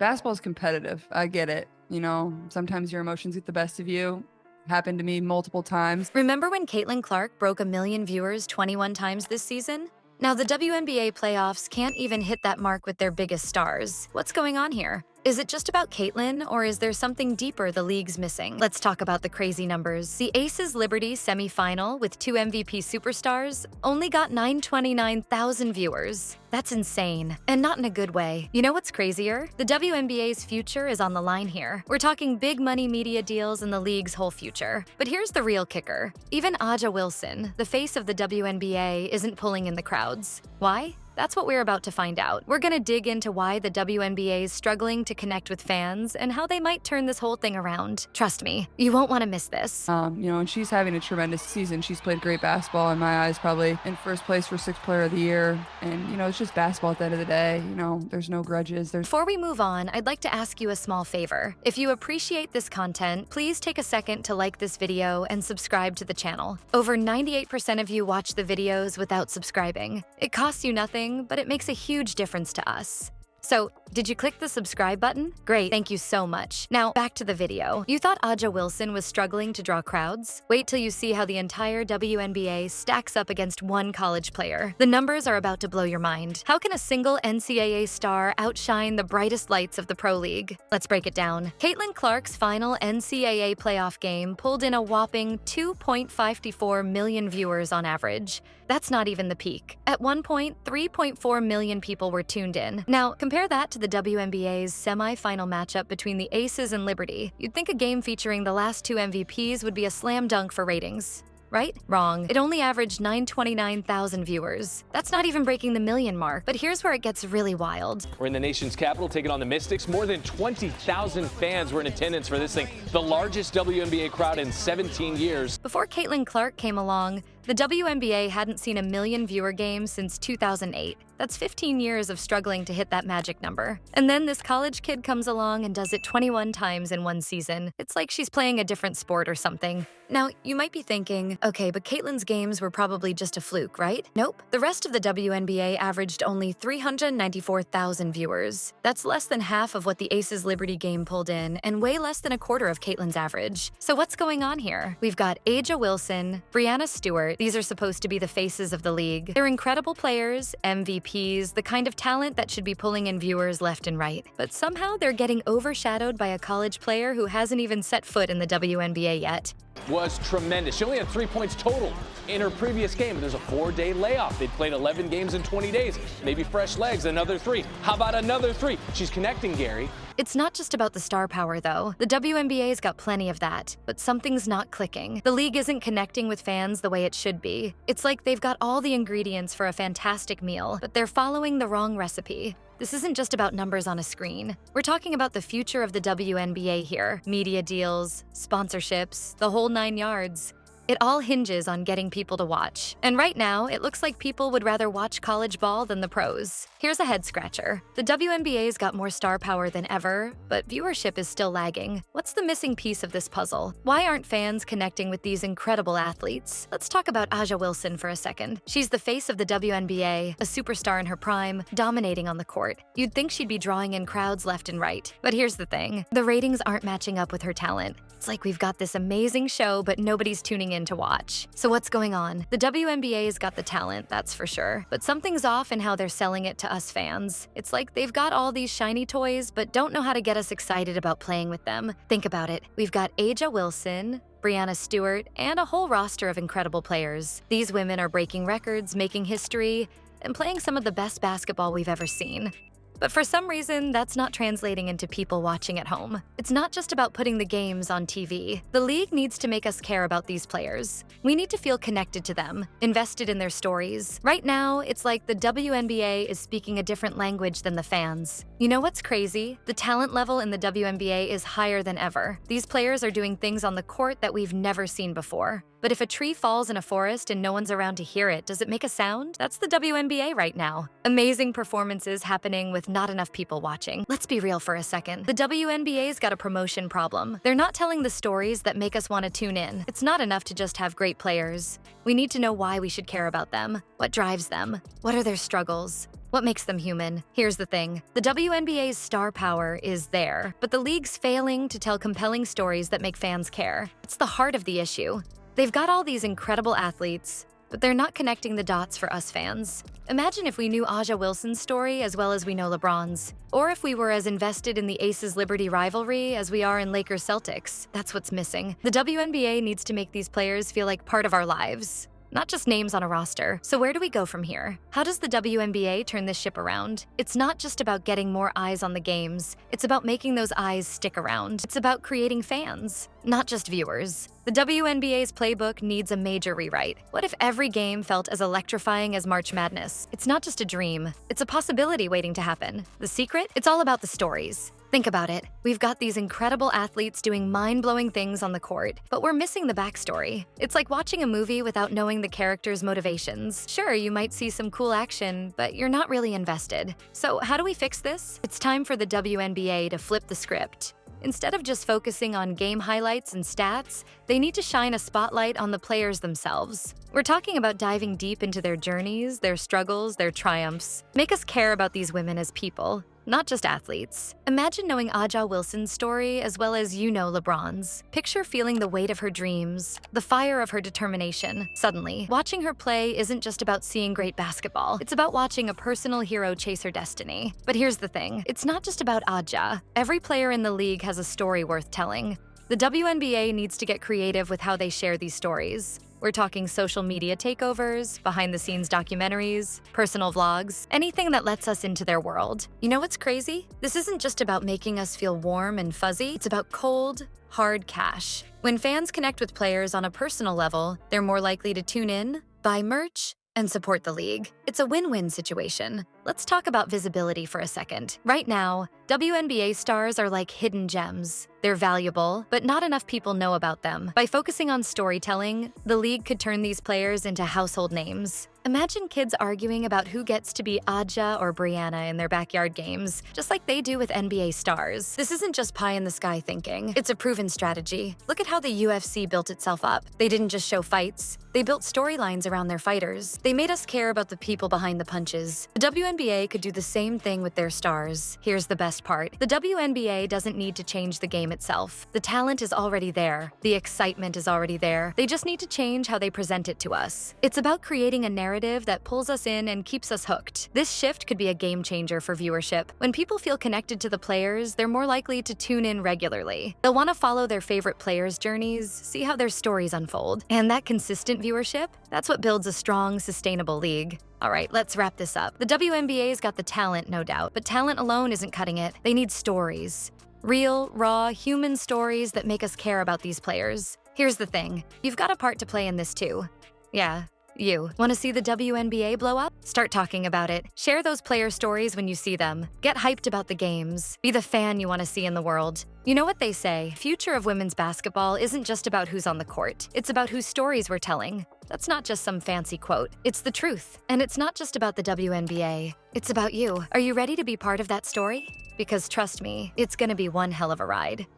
Basketball's competitive. I get it. Sometimes your emotions get the best of you. Happened to me multiple times. Remember when Caitlin Clark broke 1 million viewers 21 times this season? Now, the WNBA playoffs can't even hit that mark with their biggest stars. What's going on here? Is it just about Caitlin, or is there something deeper the league's missing? Let's talk about the crazy numbers. The Aces Liberty semifinal with 2 MVP superstars only got 929,000 viewers. That's insane, and not in a good way. You know what's crazier? The WNBA's future is on the line here. We're talking big money media deals and the league's whole future. But here's the real kicker. Even Aja Wilson, the face of the WNBA, isn't pulling in the crowds. Why? That's what we're about to find out. We're gonna dig into why the WNBA is struggling to connect with fans and how they might turn this whole thing around. Trust me, you won't want to miss this. And she's having a tremendous season. She's played great basketball in my eyes, probably in first place for 6th player of the year. And, it's just basketball at the end of the day. There's no grudges. Before we move on, I'd like to ask you a small favor. If you appreciate this content, please take a second to like this video and subscribe to the channel. Over 98% of you watch the videos without subscribing. It costs you nothing, but it makes a huge difference to us. So, did you click the subscribe button? Great, thank you so much. Now, back to the video. You thought Aja Wilson was struggling to draw crowds? Wait till you see how the entire WNBA stacks up against one college player. The numbers are about to blow your mind. How can a single NCAA star outshine the brightest lights of the Pro League? Let's break it down. Caitlin Clark's final NCAA playoff game pulled in a whopping 2.54 million viewers on average. That's not even the peak. At one point, 3.4 million people were tuned in. Now, compare that to the WNBA's semi-final matchup between the Aces and Liberty. You'd think a game featuring the last 2 MVPs would be a slam dunk for ratings. Right? Wrong. It only averaged 929,000 viewers. That's not even breaking the million mark. But here's where it gets really wild. We're in the nation's capital taking on the Mystics. More than 20,000 fans were in attendance for this thing, the largest WNBA crowd in 17 years. Before Caitlin Clark came along, the WNBA hadn't seen a million viewer game since 2008. That's 15 years of struggling to hit that magic number. And then this college kid comes along and does it 21 times in one season. It's like she's playing a different sport or something. Now, you might be thinking, okay, but Caitlin's games were probably just a fluke, right? Nope. The rest of the WNBA averaged only 394,000 viewers. That's less than half of what the Aces Liberty game pulled in, and way less than a quarter of Caitlin's average. So what's going on here? We've got Aja Wilson, Breanna Stewart. These are supposed to be the faces of the league. They're incredible players, MVPs, the kind of talent that should be pulling in viewers left and right. But somehow they're getting overshadowed by a college player who hasn't even set foot in the WNBA yet. Was tremendous. She only had 3 points total in her previous game. There's a 4-day layoff. They'd played 11 games in 20 days. Maybe fresh legs, another 3. How about another 3? She's connecting, Gary. It's not just about the star power, though. The WNBA's got plenty of that, but something's not clicking. The league isn't connecting with fans the way it should be. It's like they've got all the ingredients for a fantastic meal, but they're following the wrong recipe. This isn't just about numbers on a screen. We're talking about the future of the WNBA here. Media deals, sponsorships, the whole 9 yards. It all hinges on getting people to watch. And right now, it looks like people would rather watch college ball than the pros. Here's a head scratcher. The WNBA's got more star power than ever, but viewership is still lagging. What's the missing piece of this puzzle? Why aren't fans connecting with these incredible athletes? Let's talk about Aja Wilson for a second. She's the face of the WNBA, a superstar in her prime, dominating on the court. You'd think she'd be drawing in crowds left and right. But here's the thing. The ratings aren't matching up with her talent. It's like we've got this amazing show, but nobody's tuning in to watch. So what's going on? The WNBA's got the talent, that's for sure. But something's off in how they're selling it to us fans. It's like they've got all these shiny toys, but don't know how to get us excited about playing with them. Think about it. We've got Aja Wilson, Breanna Stewart, and a whole roster of incredible players. These women are breaking records, making history, and playing some of the best basketball we've ever seen. But for some reason, that's not translating into people watching at home. It's not just about putting the games on TV. The league needs to make us care about these players. We need to feel connected to them, invested in their stories. Right now, it's like the WNBA is speaking a different language than the fans. You know what's crazy? The talent level in the WNBA is higher than ever. These players are doing things on the court that we've never seen before. But if a tree falls in a forest and no one's around to hear it, does it make a sound? That's the WNBA right now. Amazing performances happening with not enough people watching. Let's be real for a second. The WNBA's got a promotion problem. They're not telling the stories that make us want to tune in. It's not enough to just have great players. We need to know why we should care about them. What drives them? What are their struggles? What makes them human? Here's the thing. The WNBA's star power is there, but the league's failing to tell compelling stories that make fans care. It's the heart of the issue. They've got all these incredible athletes, but they're not connecting the dots for us fans. Imagine if we knew Aja Wilson's story as well as we know LeBron's. Or if we were as invested in the Aces-Liberty rivalry as we are in Lakers-Celtics. That's what's missing. The WNBA needs to make these players feel like part of our lives, not just names on a roster. So where do we go from here? How does the WNBA turn this ship around? It's not just about getting more eyes on the games. It's about making those eyes stick around. It's about creating fans, not just viewers. The WNBA's playbook needs a major rewrite. What if every game felt as electrifying as March Madness? It's not just a dream. It's a possibility waiting to happen. The secret? It's all about the stories. Think about it. We've got these incredible athletes doing mind-blowing things on the court, but we're missing the backstory. It's like watching a movie without knowing the characters' motivations. Sure, you might see some cool action, but you're not really invested. So how do we fix this? It's time for the WNBA to flip the script. Instead of just focusing on game highlights and stats, they need to shine a spotlight on the players themselves. We're talking about diving deep into their journeys, their struggles, their triumphs. Make us care about these women as people, not just athletes. Imagine knowing Aja Wilson's story as well as you know LeBron's. Picture feeling the weight of her dreams, the fire of her determination. Suddenly, watching her play isn't just about seeing great basketball. It's about watching a personal hero chase her destiny. But here's the thing. It's not just about Aja. Every player in the league has a story worth telling. The WNBA needs to get creative with how they share these stories. We're talking social media takeovers, behind-the-scenes documentaries, personal vlogs, anything that lets us into their world. You know what's crazy? This isn't just about making us feel warm and fuzzy. It's about cold, hard cash. When fans connect with players on a personal level, they're more likely to tune in, buy merch, and support the league. It's a win-win situation. Let's talk about visibility for a second. Right now, WNBA stars are like hidden gems. They're valuable, but not enough people know about them. By focusing on storytelling, the league could turn these players into household names. Imagine kids arguing about who gets to be Aja or Brianna in their backyard games, just like they do with NBA stars. This isn't just pie-in-the-sky thinking. It's a proven strategy. Look at how the UFC built itself up. They didn't just show fights. They built storylines around their fighters. They made us care about the people behind the punches. The WNBA could do the same thing with their stars. Here's the best part. The WNBA doesn't need to change the game itself. The talent is already there. The excitement is already there. They just need to change how they present it to us. It's about creating a narrative that pulls us in and keeps us hooked. This shift could be a game changer for viewership. When people feel connected to the players, they're more likely to tune in regularly. They'll want to follow their favorite players' journeys, see how their stories unfold. And that consistent viewership, that's what builds a strong, sustainable league. All right, let's wrap this up. The WNBA's got the talent, no doubt, but talent alone isn't cutting it. They need stories. Real, raw, human stories that make us care about these players. Here's the thing. You've got a part to play in this too. Yeah, you. Want to see the WNBA blow up? Start talking about it. Share those player stories when you see them. Get hyped about the games. Be the fan you want to see in the world. You know what they say, future of women's basketball isn't just about who's on the court. It's about whose stories we're telling. That's not just some fancy quote. It's the truth. And it's not just about the WNBA. It's about you. Are you ready to be part of that story? Because trust me, it's gonna be one hell of a ride.